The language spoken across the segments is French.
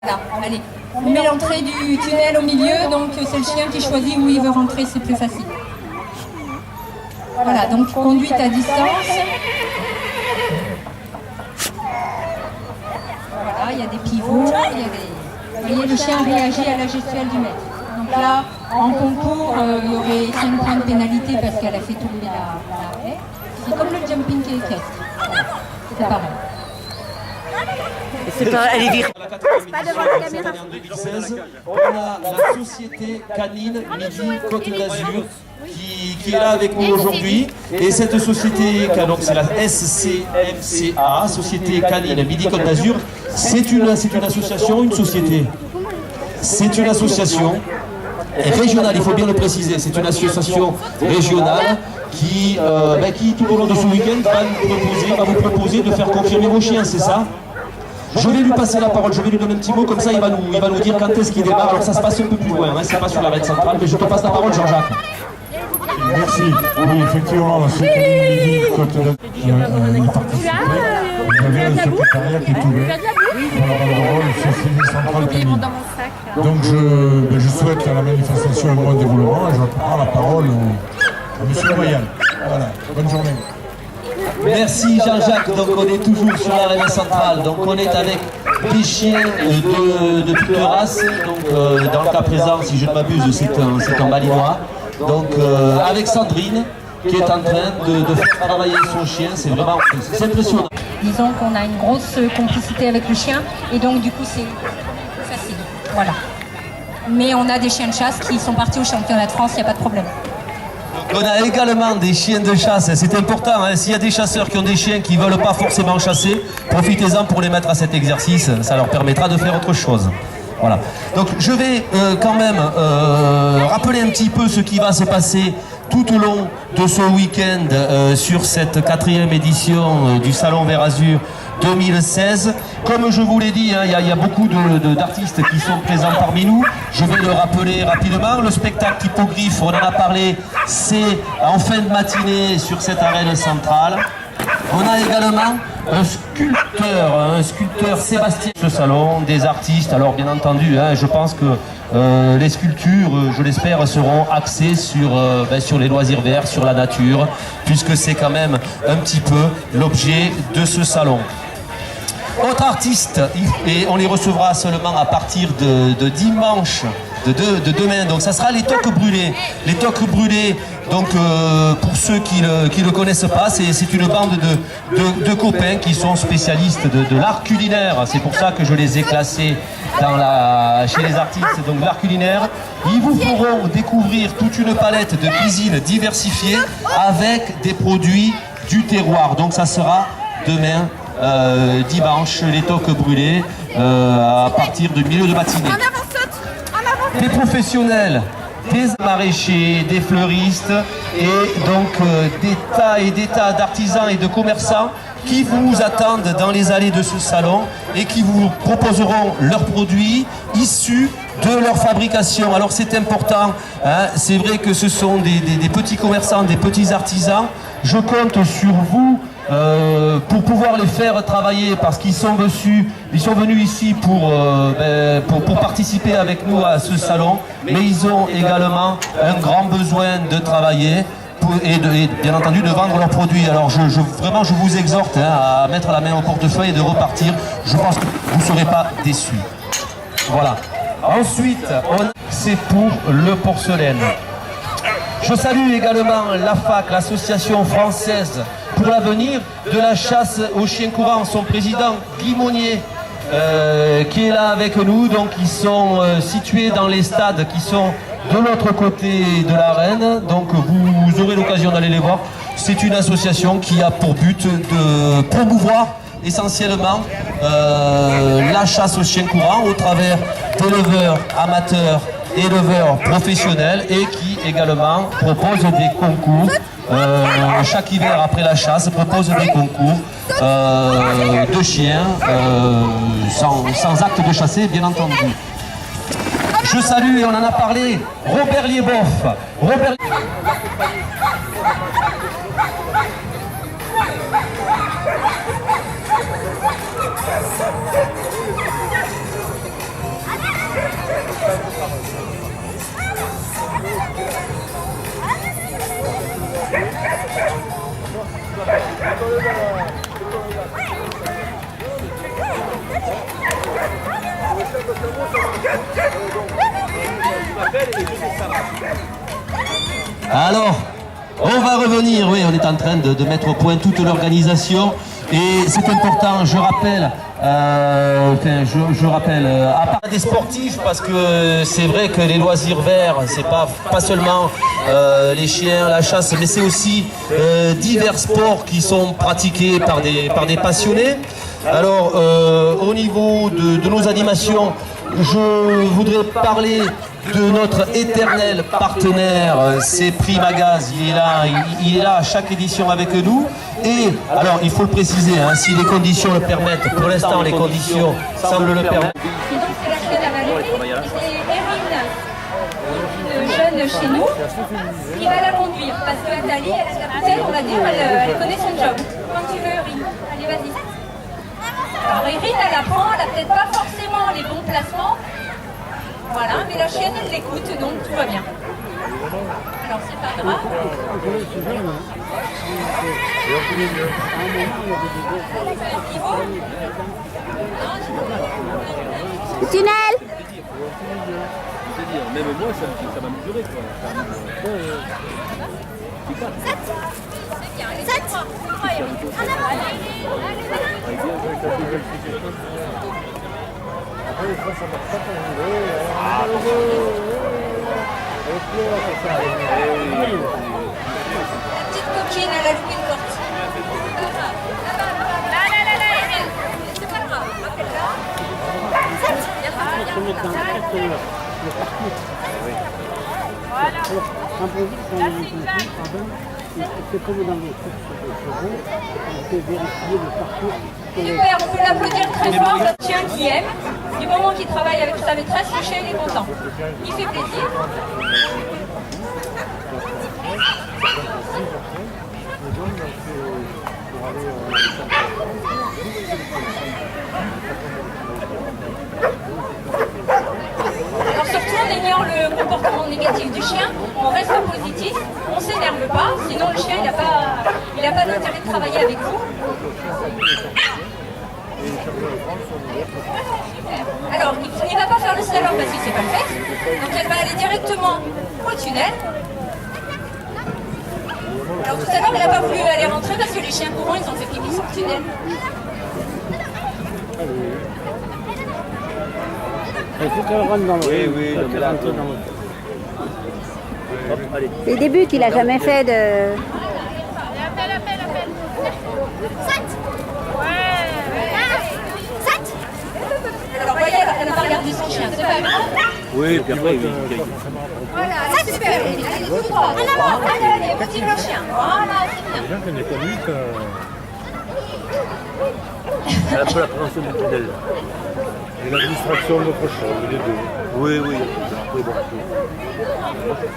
Voilà, allez. On met l'entrée du tunnel au milieu, donc c'est le chien qui choisit où il veut rentrer, c'est plus facile. Voilà, donc conduite à distance. Voilà, il y a des pivots, il y a des... Vous voyez, le chien réagit à la gestuelle du maître. Donc là, en concours, il y aurait 5 points de pénalité parce qu'elle a fait tomber la haie. C'est comme le jumping équestre. Voilà, c'est pareil. C'est pas, elle est virée. Pas devant la caméra. En 2016, on a la société canine Midi Côte d'Azur qui est là avec nous aujourd'hui. Et cette société, donc c'est la SCMCA, Société Canine Midi Côte d'Azur, c'est une association, une société. C'est une association régionale, il faut bien le préciser. C'est une association régionale qui tout au long de ce week-end va vous proposer de faire confirmer vos chiens, c'est ça? Je vais lui passer la parole, je vais lui donner un petit mot, comme ça il va nous dire quand est-ce qu'il démarre. Alors ça se passe un peu plus loin, hein, c'est pas sur l'arène centrale, mais je te passe la parole, Jean-Jacques. Merci. Oui, effectivement, c'est une côte de participé. Vous avez un secrétariat qui est ouvert. Voilà, c'est une centrale canine. Donc je souhaite à la manifestation un bon déroulement et je prends la parole à M. Royal. Voilà, bonne journée. Merci Jean-Jacques, donc on est toujours sur l'arène centrale, donc on est avec des chiens de toutes races, donc dans le cas présent, si je ne m'abuse, c'est un malinois, donc avec Sandrine qui est en train de faire travailler son chien, c'est vraiment impressionnant. Disons qu'on a une grosse complicité avec le chien et donc du coup c'est facile, voilà. Mais on a des chiens de chasse qui sont partis au championnat de France, il n'y a pas de problème. On a également des chiens de chasse, c'est important, hein. S'il y a des chasseurs qui ont des chiens qui ne veulent pas forcément chasser, profitez-en pour les mettre à cet exercice, ça leur permettra de faire autre chose. Voilà. Donc je vais quand même rappeler un petit peu ce qui va se passer tout au long de ce week-end sur cette 4e édition du Salon Vert Azur 2016. Comme je vous l'ai dit, hein, il y a beaucoup d'artistes qui sont présents parmi nous. Je vais le rappeler rapidement. Le spectacle Hippogriffe, on en a parlé, c'est en fin de matinée sur cette arène centrale. On a également un sculpteur Sébastien ce salon, des artistes. Alors bien entendu, hein, je pense que les sculptures, je l'espère, seront axées sur les loisirs verts, sur la nature, puisque c'est quand même un petit peu l'objet de ce salon. Autre artiste, et on les recevra seulement à partir de dimanche, de demain, donc ça sera les toques brûlées. Les toques brûlées, donc pour ceux qui le connaissent pas, c'est une bande de copains qui sont spécialistes de l'art culinaire. C'est pour ça que je les ai classés chez les artistes, donc l'art culinaire. Ils vous feront découvrir toute une palette de cuisine diversifiée avec des produits du terroir. Donc ça sera demain. Dimanche, les toques brûlées à partir du milieu de matinée. Des professionnels, des maraîchers, des fleuristes et donc des tas d'artisans et de commerçants qui vous attendent dans les allées de ce salon et qui vous proposeront leurs produits issus de leur fabrication. Alors c'est important, hein, c'est vrai que ce sont des petits commerçants, des petits artisans. Je compte sur vous pour pouvoir les faire travailler parce qu'ils sont venus ici pour participer avec nous à ce salon, mais ils ont également un grand besoin de travailler et bien entendu de vendre leurs produits. Alors vraiment je vous exhorte, hein, à mettre la main au portefeuille et de repartir. Je pense que vous ne serez pas déçus. Voilà. Ensuite, c'est pour le porcelaine. Je salue également l'AFAC, l'association française pour l'avenir de la chasse aux chiens courants. Son président Guy Monnier qui est là avec nous. Donc ils sont situés dans les stades qui sont de l'autre côté de l'arène. Donc vous aurez l'occasion d'aller les voir. C'est une association qui a pour but de promouvoir essentiellement la chasse aux chiens courants au travers d'éleveurs amateurs, éleveurs professionnels et qui également propose des concours. Chaque hiver après la chasse propose des concours de chiens sans acte de chasser bien entendu. Je salue, et on en a parlé, Robert Lieboff. Alors, on va revenir, oui, on est en train de mettre au point toute l'organisation et c'est important, je rappelle, à part des sportifs, parce que c'est vrai que les loisirs verts, c'est pas seulement les chiens, la chasse, mais c'est aussi divers sports qui sont pratiqués par des passionnés. Alors, au niveau de nos animations, je voudrais parler de notre éternel partenaire, c'est Primagaz. Il est là à chaque édition avec nous. Et alors, il faut le préciser, hein, si les conditions le permettent, pour l'instant les conditions semblent le permettre. Et donc c'est la chaîne à Valérie, c'est Erin, une jeune chez nous, qui va la conduire. Parce que Nathalie, elle est capitaine, on va dire, elle connaît son job. Quand tu veux, Erin, allez, vas-y. Alors Erin, elle apprend, elle n'a peut-être pas forcément les bons placements. Voilà, mais la chienne, elle l'écoute, donc tout va bien. Alors, c'est pas grave. Tunnel. Même moi, ça va me durer, quoi. 7. C'est bien, allez, 7. La petite coquine, elle a loupé une porte. Là, c'est pas grave, super, on peut l'applaudir très fort, le chien qui aime. Du moment qu'il travaille avec sa maîtresse, le chien il est content. Il fait plaisir. Alors surtout en ayant le comportement négatif du chien, on reste positif, on ne s'énerve pas, sinon le chien il n'a pas d'intérêt de travailler avec vous. Alors, il ne va pas faire le slalom parce que c'est pas fait, donc elle va aller directement au tunnel. Alors tout à l'heure, elle n'a pas voulu aller rentrer parce que les chiens courants, ils ont fait pipi sur le tunnel. Il faut qu'elle rentre dans le... Oui, donc là, Les débuts qu'il a jamais fait de... Appelle. 7. Ouais. 7. Alors voyez, elle n'a pas regardé son chien, c'est pas grave. oui, puis après, Voilà, c'est super, allez tout droit, allez, motive le chien, voilà, c'est bien. Bien qu'elle n'est pas vite. elle a un peu la prévention du tunnel. Et la distraction de notre chose, les deux. Oui. Après, bon.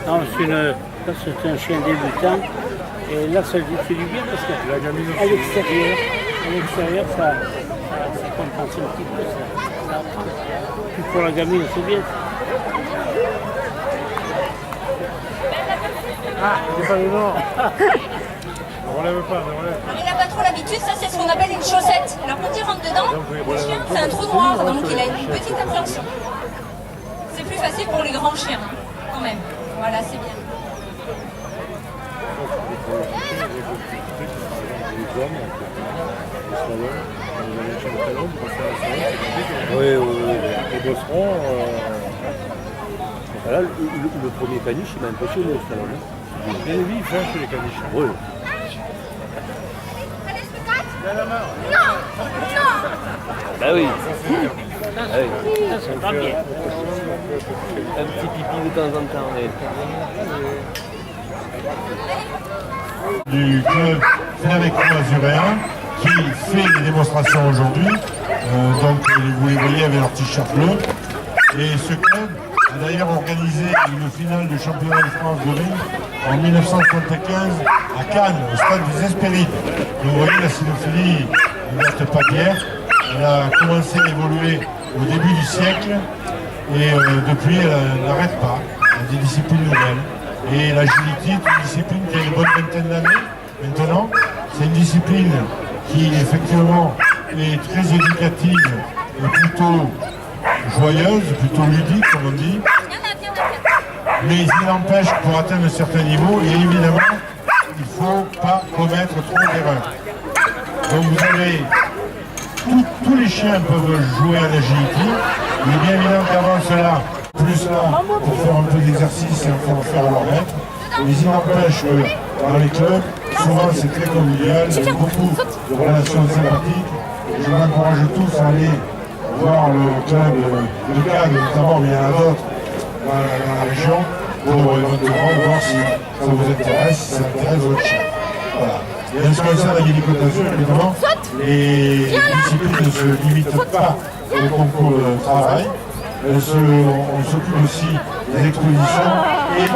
Non, c'est un chien débutant. Et là, ça lui fait du bien parce qu'à l'extérieur, ça compense un petit peu. Ça apprend. Puis pour la gamine, c'est bien. Ah, c'est pas le nord. Ne relève pas, ne relève pas. Il n'a pas trop l'habitude, ça c'est ce qu'on appelle une chaussette. Alors quand il rentre dedans, le chien c'est un trou noir, donc il a une petite appréhension. C'est plus facile pour les grands chiens, quand même. Voilà, c'est bien. Oui. Les bosserons, Là, le premier caniche, il m'a impressionné au slalom. bien vif hein, chez les caniches. Oui. Bah oui. Ah oui. Ça va bien. Un petit pipi de temps en temps. Mais... Du club Fédéréco Azuréen qui fait les démonstrations aujourd'hui. Donc vous les voyez avec leur t-shirt bleu. Et ce club a d'ailleurs organisé une finale du championnat de France de ring en 1975 à Cannes, au stade des Hespérides. Vous voyez la cynophilie ne date pas d'hier. Elle a commencé à évoluer au début du siècle et depuis elle n'arrête pas. Elle a des disciplines nouvelles. Et l'agilité est une discipline qui a une bonne vingtaine d'années maintenant. C'est une discipline qui effectivement est très éducative et plutôt joyeuse, plutôt ludique comme on dit. Mais il n'empêche que pour atteindre un certain niveau, et évidemment, il ne faut pas commettre trop d'erreurs. Donc vous avez, tous les chiens peuvent jouer à l'agility, mais bien évidemment qu'avant cela, plus là, pour faire un peu d'exercice et pour faire leur maître. Mais il n'empêche que dans les clubs, souvent c'est très convivial, il y a beaucoup de relations sympathiques. Je vous encourage tous à aller voir le club de CAG, notamment, mais il y en a d'autres dans la région, pour éventuellement voir si ça vous intéresse, si ça intéresse votre chien. Voilà. Et en ce qui concerne la guédicotation, évidemment, les disciplines ne se limitent pas au concours de travail. On s'occupe aussi des expositions et